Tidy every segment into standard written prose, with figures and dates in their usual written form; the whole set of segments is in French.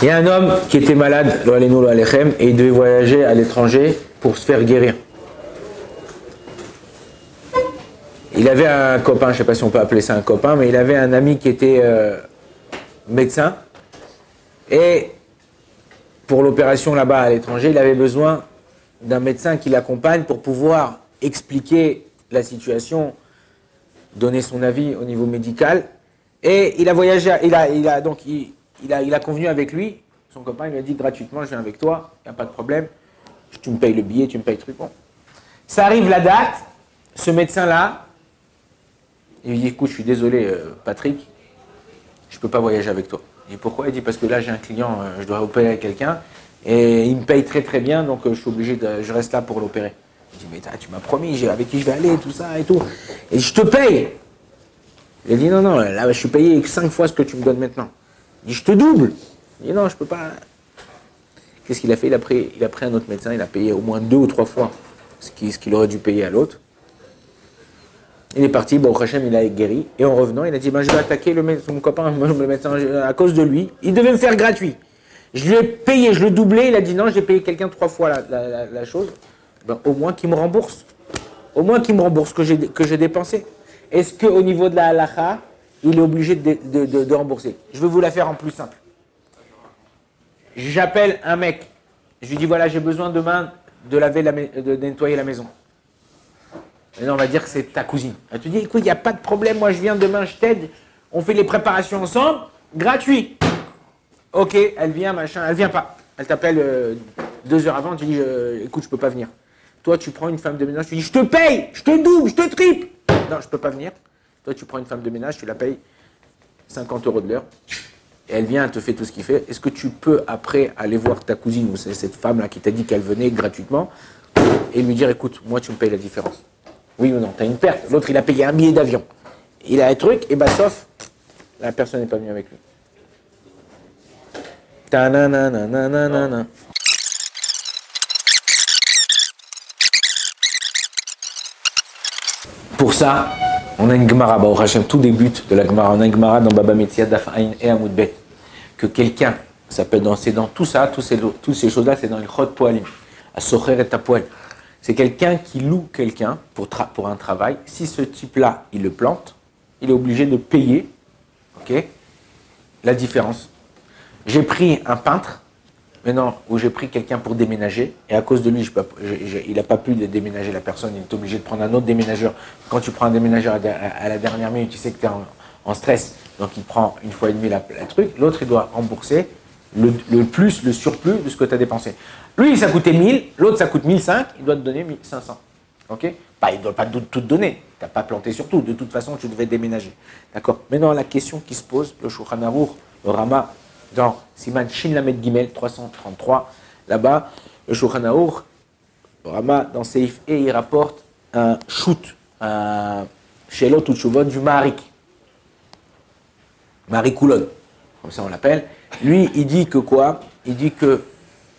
Il y a un homme qui était malade, lo aleinu lo alechem, et il devait voyager à l'étranger pour se faire guérir. Il avait un copain, je ne sais pas si on peut appeler ça un copain, mais il avait un ami qui était médecin. Et pour l'opération là-bas à l'étranger, il avait besoin d'un médecin qui l'accompagne pour pouvoir expliquer la situation, donner son avis au niveau médical. Et il a voyagé, il a convenu avec lui, son copain, il lui a dit gratuitement, je viens avec toi, il n'y a pas de problème, tu me payes le billet, tu me payes le truc. Bon. Ça arrive la date, ce médecin-là, il lui dit, écoute, je suis désolé Patrick, je ne peux pas voyager avec toi. Et pourquoi? Il dit, parce que là j'ai un client, je dois opérer quelqu'un, et il me paye très très bien, donc je suis obligé je reste là pour l'opérer. Il dit, mais tu m'as promis, avec qui je vais aller, tout ça et tout, et je te paye. Il a dit, non, non, là je suis payé 5 fois ce que tu me donnes maintenant. Il dit, je te double. Il dit, non, je ne peux pas. Qu'est-ce qu'il a fait? Il a pris un autre médecin, il a payé au moins 2 ou 3 fois ce qu'il aurait dû payer à l'autre. Il est parti, bon, Hachem, il a guéri. Et en revenant, il a dit, ben, je vais attaquer mon copain, le médecin, à cause de lui. Il devait me faire gratuit. Je lui ai payé, je le doublais. Il a dit, non, j'ai payé quelqu'un 3 fois la chose. Ben, au moins qu'il me rembourse. Au moins qu'il me rembourse que j'ai dépensé. Est-ce qu'au niveau de la halakha, il est obligé de rembourser? Je vais vous la faire en plus simple. J'appelle un mec. Je lui dis, voilà, j'ai besoin demain de nettoyer la maison. Et là, on va dire que c'est ta cousine. Elle te dit, écoute, il n'y a pas de problème, moi je viens demain, je t'aide, on fait les préparations ensemble, gratuit. Ok, elle vient, machin, elle vient pas. Elle t'appelle 2 heures avant, tu dis, écoute, je peux pas venir. Toi, tu prends une femme de ménage, tu dis, je te paye, je te double, je te triple. Non, je peux pas venir. Toi, tu prends une femme de ménage, tu la payes 50 € de l'heure. Et elle vient, elle te fait tout ce qu'il fait. Est-ce que tu peux après aller voir ta cousine ou c'est cette femme-là qui t'a dit qu'elle venait gratuitement et lui dire, écoute, moi tu me payes la différence? Oui ou non? Tu as une perte. L'autre, il a payé un billet d'avion. Il a un truc, et bah sauf, la personne n'est pas venue avec lui. Ta-na-na-na-na-na-na. Pour ça, on a une Gemara, Baruch Hashem, tout débute de la Gemara. On a une Gemara dans Baba Metzia, Daf Ayin et Amud Bet. Que quelqu'un, ça peut être dans tout ça, toutes ces choses-là, c'est dans le Chod Poalim, à Socher et Tapoel. C'est quelqu'un qui loue quelqu'un pour un travail. Si ce type-là, il le plante, il est obligé de payer, ok, la différence. J'ai pris un peintre, maintenant, où j'ai pris quelqu'un pour déménager, et à cause de lui, il n'a pas pu déménager la personne, il est obligé de prendre un autre déménageur. Quand tu prends un déménageur à la dernière minute, tu sais que tu es en stress, donc il prend 1,5 fois la truc, l'autre, il doit rembourser le surplus de ce que tu as dépensé. Lui, ça coûtait 1000, l'autre, ça coûte 1005, il doit te donner 1500. Ok? Bah, il ne doit pas tout te donner, tu n'as pas planté sur tout, de toute façon, tu devais déménager. D'accord? Maintenant, la question qui se pose, le Shulchan Aruch, le Rama, dans Siman Shin Lamed Gimel 333, là-bas, le Shulchan Aruch, le Rama, dans Seif E, il rapporte un shoot, un Shelot ou Tshuvot du Maharik. Maharik Koulon, comme ça on l'appelle. Lui, il dit que quoi? Il dit que,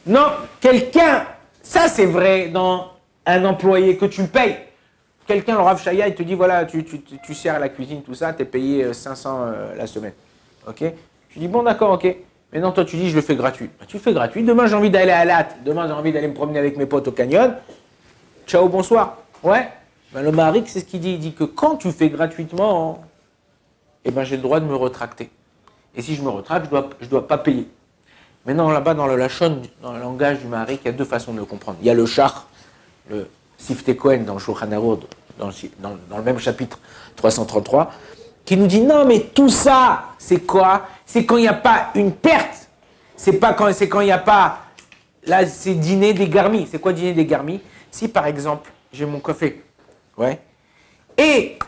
non, quelqu'un, ça c'est vrai dans un employé que tu le payes. Quelqu'un, le Rav Shaya, il te dit, voilà, tu sers à la cuisine, tout ça, tu es payé 500 la semaine. Ok? Tu dis, bon, d'accord, ok. Mais non, toi, tu dis, je le fais gratuit. Ben, tu le fais gratuit. Demain, j'ai envie d'aller à Latte. Demain, j'ai envie d'aller me promener avec mes potes au canyon. Ciao, bonsoir. Ouais. Ben, le Maharik, c'est ce qu'il dit. Il dit que quand tu fais gratuitement, eh ben, j'ai le droit de me retracter. Et si je me retracte, je dois pas payer. Maintenant, là-bas, dans le Lachon, dans le langage du Maharik, il y a 2 façons de le comprendre. Il y a le Char, le Sifte Kohen, dans le Shulchan Aruch, dans le même chapitre 333, qui nous dit, non, mais tout ça, c'est quoi? C'est quand il n'y a pas une perte. C'est quand il n'y a pas, là, c'est dîner des garmis. C'est quoi dîner des garmis? Si, par exemple, j'ai mon café, ouais, et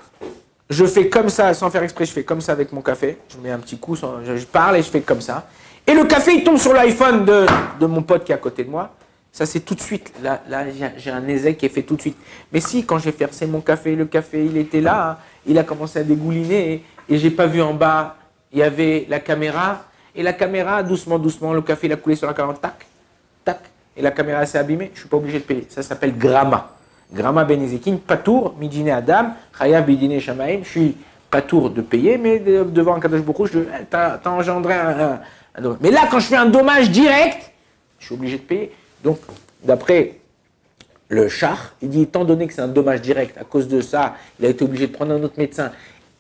je fais comme ça, sans faire exprès, je fais comme ça avec mon café, je mets un petit coup, je parle et je fais comme ça, et le café, il tombe sur l'iPhone de mon pote qui est à côté de moi. Ça, c'est tout de suite. Là j'ai un ézec qui est fait tout de suite. Mais si, quand j'ai versé mon café, le café, il était là, hein, il a commencé à dégouliner et j'ai pas vu en bas, il y avait la caméra. Et la caméra, doucement, doucement, le café, il a coulé sur la caméra, tac, tac. Et la caméra s'est abîmée, je ne suis pas obligé de payer. Ça s'appelle Grama. Grama Ben Ezekin, Patour, Midine Adam, Chayav Bidine Shamaim. Je suis Patour de payer, mais devant un Kadosh Baruch Hu, tu as engendré Mais là, quand je fais un dommage direct, je suis obligé de payer. Donc, d'après le char, il dit, étant donné que c'est un dommage direct, à cause de ça, il a été obligé de prendre un autre médecin.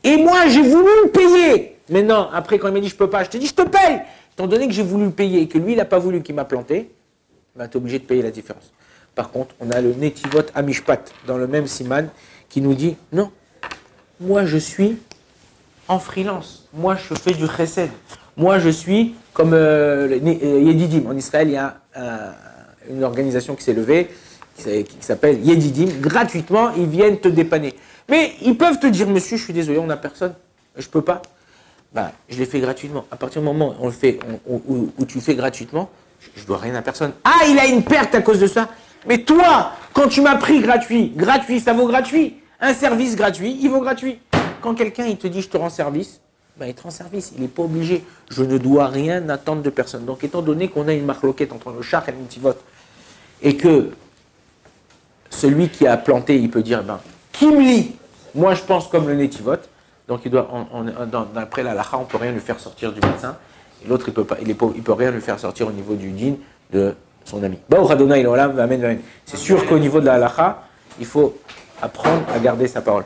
Et moi, j'ai voulu le payer. Mais non, après, quand il m'a dit, je peux pas, je t'ai dit, je te paye. Étant donné que j'ai voulu le payer et que lui, il n'a pas voulu qu'il m'a planté, ben, tu es obligé de payer la différence. Par contre, on a le Netivot Amishpat dans le même siman qui nous dit, non, moi, je en freelance. Moi, je fais du chesed. Moi, je suis comme Yedidim. En Israël, il y a une organisation qui s'est levée, qui s'appelle Yedidim. Gratuitement, ils viennent te dépanner. Mais ils peuvent te dire, monsieur, je suis désolé, on n'a personne. Je ne peux pas. Ben, je l'ai fait gratuitement. À partir du moment où, où tu fais gratuitement, je ne dois rien à personne. Ah, il a une perte à cause de ça. Mais toi, quand tu m'as pris gratuit, ça vaut gratuit. Un service gratuit, il vaut gratuit. Quand quelqu'un il te dit je te rends service, ben, il te rend service, il n'est pas obligé. Je ne dois rien attendre de personne. Donc étant donné qu'on a une marloquette entre le char et le Netivot, et que celui qui a planté, il peut dire, ben, Kimli, moi je pense comme le Netivot, donc il doit, d'après la lacha, on ne peut rien lui faire sortir du médecin, et l'autre il peut rien lui faire sortir au niveau du din de son ami. C'est sûr qu'au niveau de la lacha, il faut apprendre à garder sa parole.